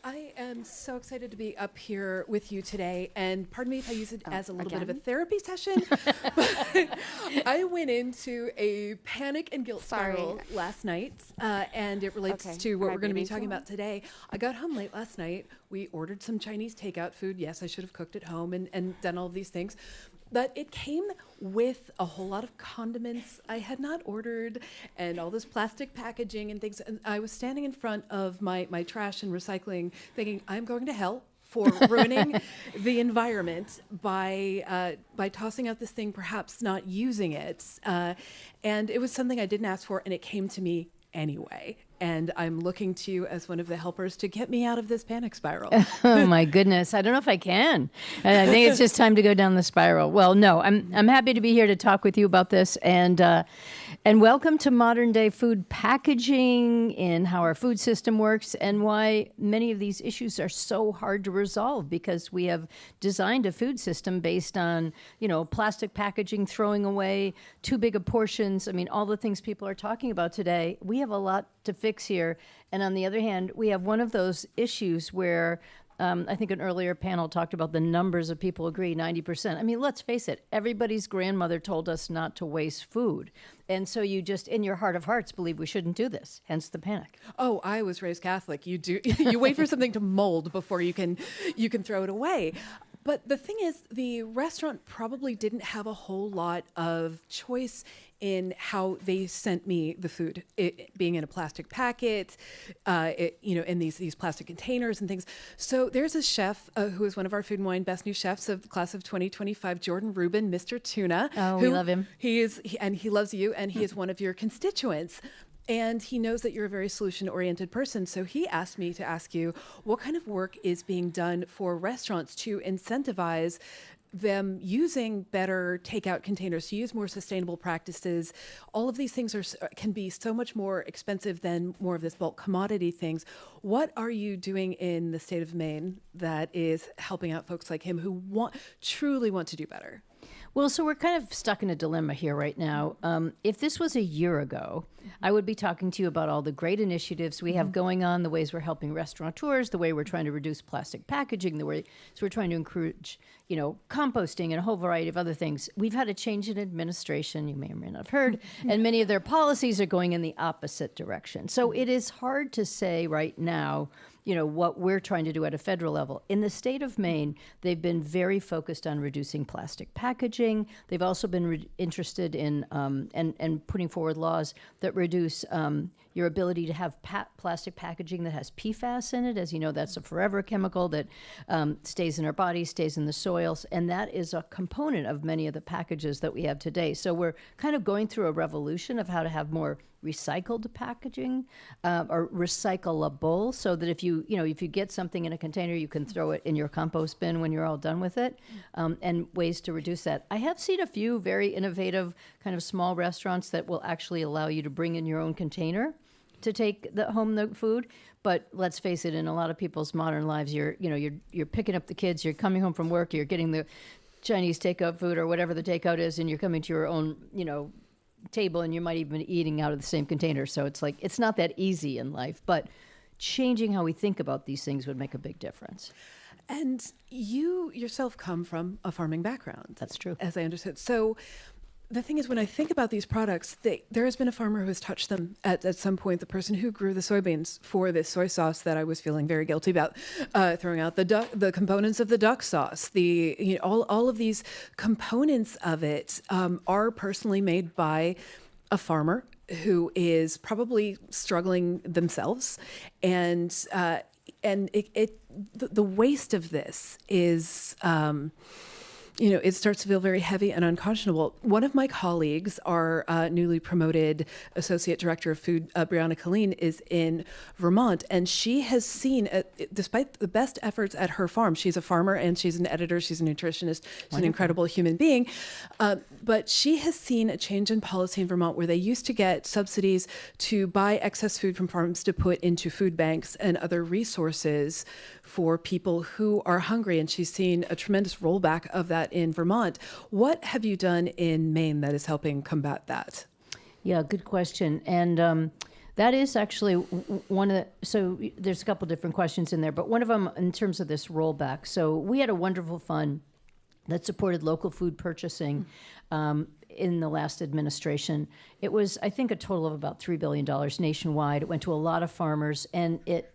I am so excited to be up here with you today, and pardon me if I use it as a little bit of a therapy session, but I went into a panic and guilt spiral last night, and it relates to what we're going to be talking about today. I got home late last night. We ordered some Chinese takeout food. Yes, I should have cooked at home and done all of these things. But it came with a whole lot of condiments I had not ordered and all this plastic packaging and things. And I was standing in front of my trash and recycling thinking, I'm going to hell for ruining the environment by tossing out this thing, perhaps not using it. And it was something I didn't ask for, and it came to me anyway. And I'm looking to you as one of the helpers to get me out of this panic spiral. Oh my goodness. I don't know if I can. I think it's just time to go down the spiral. Well, no, I'm happy to be here to talk with you about this. And welcome to modern day food packaging and how our food system works and why many of these issues are so hard to resolve, because we have designed a food system based on, plastic packaging, throwing away, too big of portions. I mean, all the things people are talking about today. We have a lot to fix here. And on the other hand, we have one of those issues where I think an earlier panel talked about the numbers of people agree, 90%. I mean, let's face it, everybody's grandmother told us not to waste food. And so you just, in your heart of hearts, believe we shouldn't do this, hence the panic. Oh, I was raised Catholic. You wait for something to mold before you can throw it away. But the thing is, the restaurant probably didn't have a whole lot of choice in how they sent me the food, it being in a plastic packet, in these plastic containers and things. So there's a chef who is one of our Food and Wine Best New Chefs of the class of 2025, Jordan Rubin, Mr. Tuna. Oh, we love him. He loves you, and he is one of your constituents. And he knows that you're a very solution-oriented person. So he asked me to ask you, what kind of work is being done for restaurants to incentivize them using better takeout containers, to use more sustainable practices? All of these things can be so much more expensive than more of this bulk commodity things. What are you doing in the state of Maine that is helping out folks like him who truly want to do better? Well, so we're kind of stuck in a dilemma here right now. If this was a year ago, I would be talking to you about all the great initiatives we have going on, the ways we're helping restaurateurs, the way we're trying to reduce plastic packaging, the way we're trying to encourage, composting and a whole variety of other things. We've had a change in administration, you may or may not have heard, and many of their policies are going in the opposite direction. So it is hard to say right now, what we're trying to do at a federal level. In the state of Maine, they've been very focused on reducing plastic packaging. They've also been interested in and putting forward laws that reduce your ability to have plastic packaging that has PFAS in it. As you know, that's a forever chemical that stays in our bodies, stays in the soils, and that is a component of many of the packages that we have today. So we're kind of going through a revolution of how to have more recycled packaging or recyclable, so that if you get something in a container, you can throw it in your compost bin when you're all done with it, and ways to reduce that. I have seen a few very innovative kind of small restaurants that will actually allow you to bring in your own container to take the food. But let's face it, in a lot of people's modern lives, you're picking up the kids, you're coming home from work, you're getting the Chinese takeout food or whatever the takeout is, and you're coming to your own, table, and you might even be eating out of the same container. So it's like, it's not that easy in life, but changing how we think about these things would make a big difference. And you yourself come from a farming background. That's true. As I understood. So the thing is, when I think about these products, there has been a farmer who has touched them at some point. The person who grew the soybeans for this soy sauce that I was feeling very guilty about throwing out, the components of the duck sauce, all of these components of it are personally made by a farmer who is probably struggling themselves, and the waste of this is. It starts to feel very heavy and unconscionable. One of my colleagues, our newly promoted Associate Director of Food, Brianna Colleen, is in Vermont, and she has seen, despite the best efforts at her farm, she's a farmer and she's an editor, she's a nutritionist, she's an incredible human being, but she has seen a change in policy in Vermont where they used to get subsidies to buy excess food from farms to put into food banks and other resources for people who are hungry, and she's seen a tremendous rollback of that in Vermont. What have you done in Maine that is helping combat that? Yeah, good question. And That is actually one of the, so there's a couple different questions in there, but one of them in terms of this rollback. So we had a wonderful fund that supported local food purchasing in the last administration. It was, I think, a total of about $3 billion nationwide. It went to a lot of farmers, and it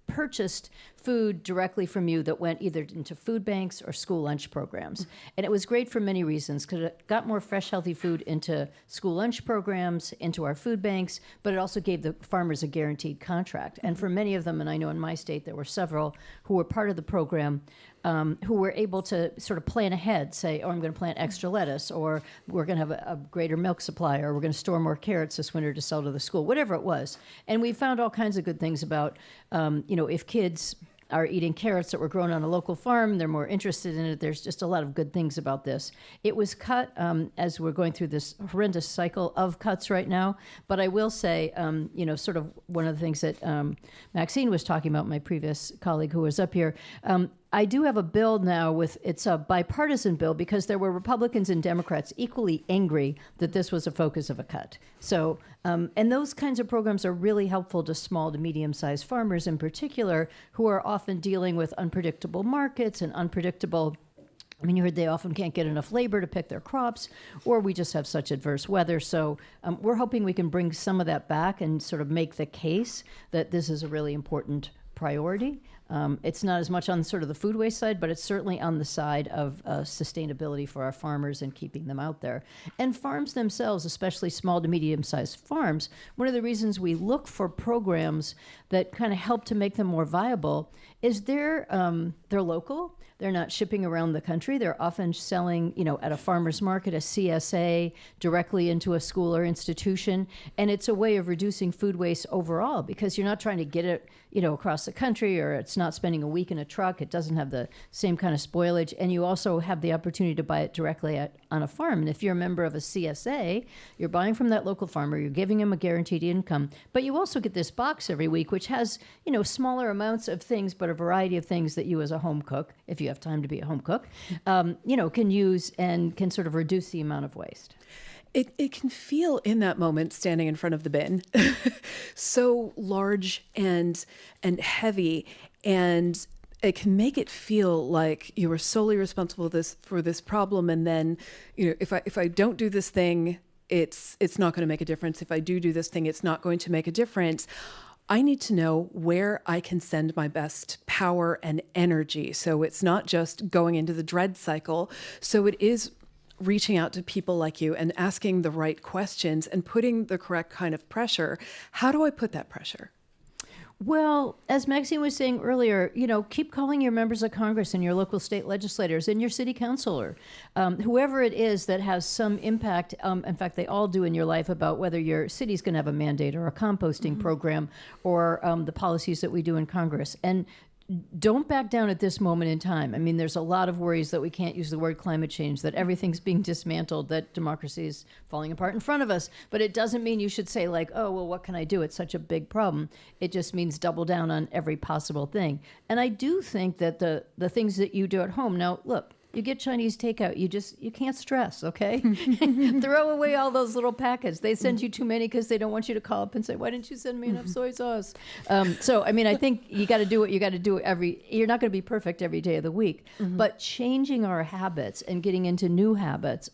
purchased food directly from you that went either into food banks or school lunch programs. And it was great for many reasons, because it got more fresh, healthy food into school lunch programs, into our food banks, but it also gave the farmers a guaranteed contract. And for many of them, and I know in my state there were several who were part of the program, who were able to sort of plan ahead, say, oh, I'm going to plant extra lettuce, or we're going to have a greater milk supply, or we're going to store more carrots this winter to sell to the school, whatever it was. And we found all kinds of good things about, if kids are eating carrots that were grown on a local farm, they're more interested in it. There's just a lot of good things about this. It was cut as we're going through this horrendous cycle of cuts right now. But I will say, sort of one of the things that Maxine was talking about, my previous colleague who was up here, I do have a bill now it's a bipartisan bill, because there were Republicans and Democrats equally angry that this was a focus of a cut. So, and those kinds of programs are really helpful to small to medium-sized farmers in particular, who are often dealing with unpredictable markets and unpredictable, you heard they often can't get enough labor to pick their crops, or we just have such adverse weather. So we're hoping we can bring some of that back and sort of make the case that this is a really important priority. It's not as much on sort of the food waste side, but it's certainly on the side of sustainability for our farmers and keeping them out there. And farms themselves, especially small to medium-sized farms, one of the reasons we look for programs that kind of help to make them more viable is they're local. They're not shipping around the country. They're often selling, at a farmer's market, a CSA, directly into a school or institution. And it's a way of reducing food waste overall, because you're not trying to get it, across the country, or it's not spending a week in a truck. It doesn't have the same kind of spoilage. And you also have the opportunity to buy it directly on a farm. And if you're a member of a CSA, you're buying from that local farmer, you're giving him a guaranteed income. But you also get this box every week, which has, smaller amounts of things, but a variety of things that you as a home cook, if you have time to be a home cook, can use and can sort of reduce the amount of waste. It can feel in that moment, standing in front of the bin, so large and heavy, and it can make it feel like you are solely responsible for this problem. And then, if I don't do this thing, it's not going to make a difference. If I do this thing, it's not going to make a difference. I need to know where I can send my best power and energy. So it's not just going into the dread cycle. So it is reaching out to people like you and asking the right questions and putting the correct kind of pressure. How do I put that pressure? Well, as Maxine was saying earlier, keep calling your members of Congress and your local state legislators and your city councilor, whoever it is that has some impact. In fact, they all do in your life, about whether your city's going to have a mandate or a composting program, or the policies that we do in Congress. And don't back down at this moment in time. There's a lot of worries that we can't use the word climate change, that everything's being dismantled, that democracy is falling apart in front of us. But it doesn't mean you should say, like, oh, well, what can I do? It's such a big problem. It just means double down on every possible thing. And I do think that the things that you do at home, now, look, you get Chinese takeout, you can't stress, okay? Throw away all those little packets. They send you too many because they don't want you to call up and say, why didn't you send me enough soy sauce? I think you got to do what you got to do you're not going to be perfect every day of the week, but changing our habits and getting into new habits.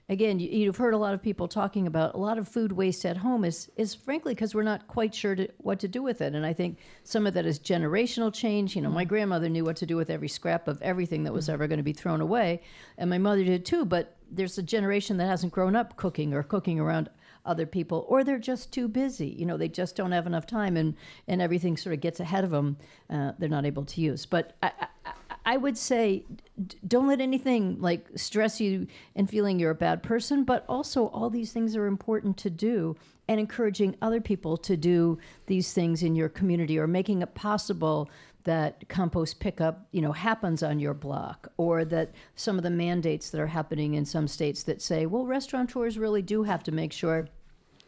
Again, you've heard a lot of people talking about a lot of food waste at home is frankly because we're not quite sure what to do with it. And I think some of that is generational change. My grandmother knew what to do with every scrap of everything that was ever going to be thrown away. And my mother did too. But there's a generation that hasn't grown up cooking around other people, or they're just too busy. They just don't have enough time, and everything sort of gets ahead of them. They're not able to use. But I would say don't let anything like stress you and feeling you're a bad person, but also all these things are important to do, and encouraging other people to do these things in your community, or making it possible that compost pickup, happens on your block, or that some of the mandates that are happening in some states that say, well, restaurateurs really do have to make sure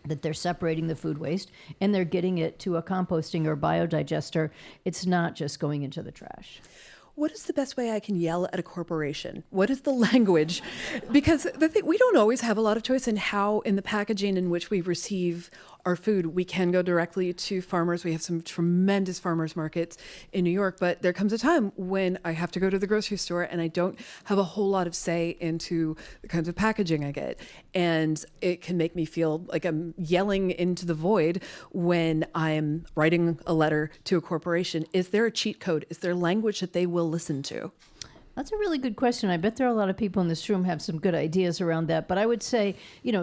that they're separating the food waste and they're getting it to a composting or biodigester. It's not just going into the trash. What is the best way I can yell at a corporation? What is the language? Because we don't always have a lot of choice in the packaging in which we receive our food. We can go directly to farmers. We have some tremendous farmers markets in New York, but there comes a time when I have to go to the grocery store and I don't have a whole lot of say into the kinds of packaging I get. And it can make me feel like I'm yelling into the void when I'm writing a letter to a corporation. Is there a cheat code? Is there language that they will listen to? That's a really good question. I bet there are a lot of people in this room have some good ideas around that. But I would say,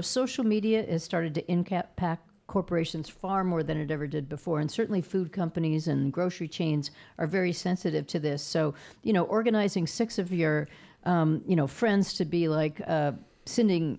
social media has started to impact corporations far more than it ever did before. And certainly food companies and grocery chains are very sensitive to this. So, organizing 6 of your, friends to be like sending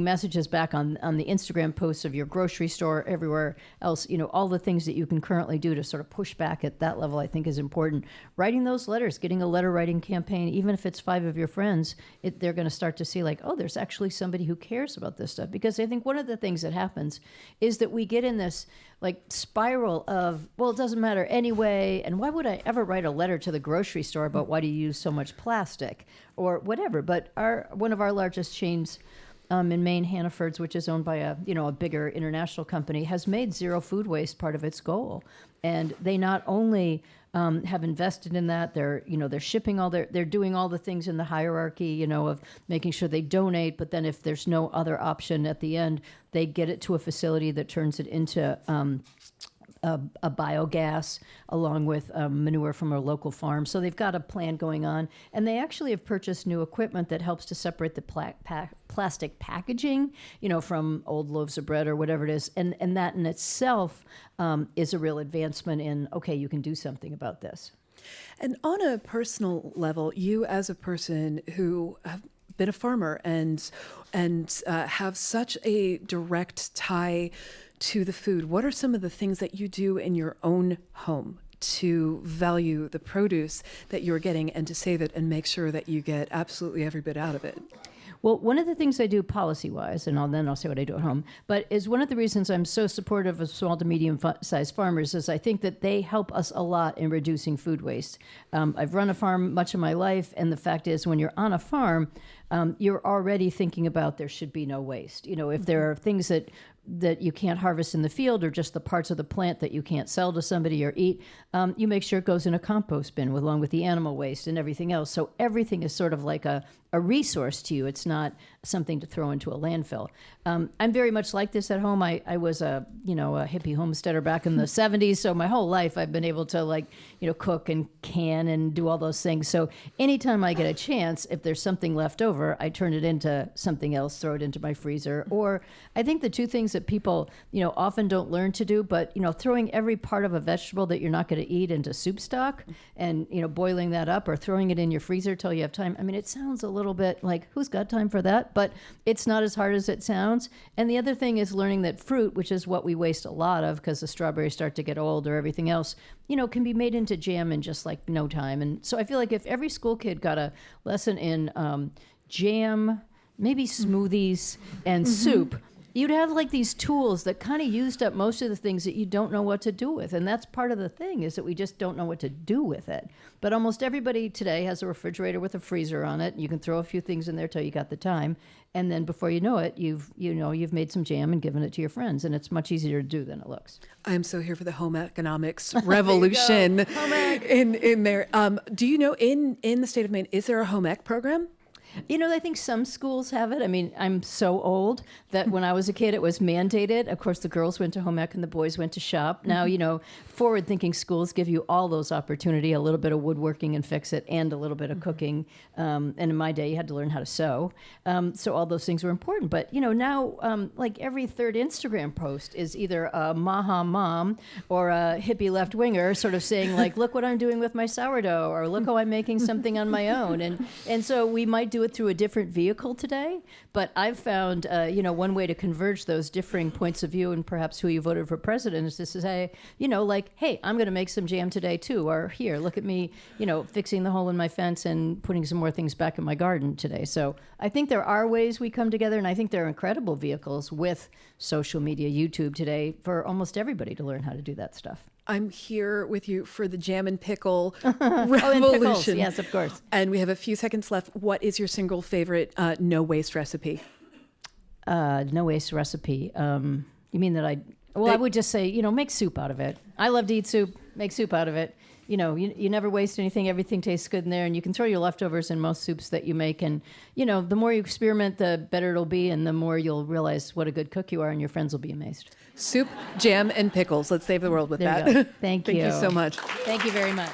messages back on the Instagram posts of your grocery store, everywhere else, all the things that you can currently do to sort of push back at that level, I think is important. Writing those letters, getting a letter writing campaign, even if it's 5 of your friends, they're going to start to see like, oh, there's actually somebody who cares about this stuff. Because I think one of the things that happens is that we get in this like spiral of, well, it doesn't matter anyway, and why would I ever write a letter to the grocery store about why do you use so much plastic or whatever. But one of our largest chains in Maine, Hannaford's, which is owned by a bigger international company, has made zero food waste part of its goal. And they not only have invested in that, they're shipping they're doing all the things in the hierarchy, of making sure they donate, but then if there's no other option at the end, they get it to a facility that turns it into a biogas along with manure from a local farm. So they've got a plan going on. And they actually have purchased new equipment that helps to separate the plastic packaging, from old loaves of bread or whatever it is. And that in itself is a real advancement in, okay, you can do something about this. And on a personal level, you as a person who have been a farmer and have such a direct tie to the food, what are some of the things that you do in your own home to value the produce that you're getting and to save it and make sure that you get absolutely every bit out of it? Well, one of the things I do policy-wise, and then I'll say what I do at home, but is one of the reasons I'm so supportive of small to medium-sized farmers is I think that they help us a lot in reducing food waste. I've run a farm much of my life, and the fact is when you're on a farm, you're already thinking about there should be no waste. If there are things that you can't harvest in the field or just the parts of the plant that you can't sell to somebody or eat, you make sure it goes in a compost bin along with the animal waste and everything else. So everything is sort of like a resource to you. It's not something to throw into a landfill. I'm very much like this at home. I was a hippie homesteader back in the 70s. So my whole life I've been able to cook and can and do all those things. So anytime I get a chance, if there's something left over, I turn it into something else, throw it into my freezer. Or I think the two things that people, often don't learn to do, but, throwing every part of a vegetable that you're not going to eat into soup stock and, boiling that up or throwing it in your freezer till you have time. I mean, it sounds a little bit like, who's got time for that? But it's not as hard as it sounds. And the other thing is learning that fruit, which is what we waste a lot of because the strawberries start to get old or everything else, can be made into jam in just like no time. And so I feel like if every school kid got a lesson in jam, maybe smoothies and soup, you'd have like these tools that kind of used up most of the things that you don't know what to do with. And that's part of the thing is that we just don't know what to do with it. But almost everybody today has a refrigerator with a freezer on it. You can throw a few things in there till you got the time. And then before you know it, you've made some jam and given it to your friends. And it's much easier to do than it looks. I'm so here for the home economics revolution in there. Do you know in the state of Maine, is there a home ec program? I think some schools have it. I mean, I'm so old that when I was a kid, it was mandated. Of course, the girls went to home ec and the boys went to shop. Now, forward-thinking schools give you all those opportunity, a little bit of woodworking and fix it, and a little bit of cooking. And in my day, you had to learn how to sew. So all those things were important. But, now, like every third Instagram post is either a Maha mom or a hippie left-winger sort of saying, like, look what I'm doing with my sourdough, or look how I'm making something on my own. And so we might do it through a different vehicle today, but I've found, one way to converge those differing points of view and perhaps who you voted for president is to say, hey, I'm going to make some jam today too, or here, look at me, fixing the hole in my fence and putting some more things back in my garden today. So I think there are ways we come together, and I think there are incredible vehicles with social media, YouTube today, for almost everybody to learn how to do that stuff. I'm here with you for the jam and pickle revolution. Oh, and pickles, yes, of course. And we have a few seconds left. What is your single favorite no waste recipe? No waste recipe. You mean that I would just say, make soup out of it. I love to eat soup. Make soup out of it. You never waste anything. Everything tastes good in there. And you can throw your leftovers in most soups that you make. And, the more you experiment, the better it'll be. And the more you'll realize what a good cook you are. And your friends will be amazed. Soup, jam, and pickles. Let's save the world with There that. you go. Thank you. Thank you so much. Thank you very much.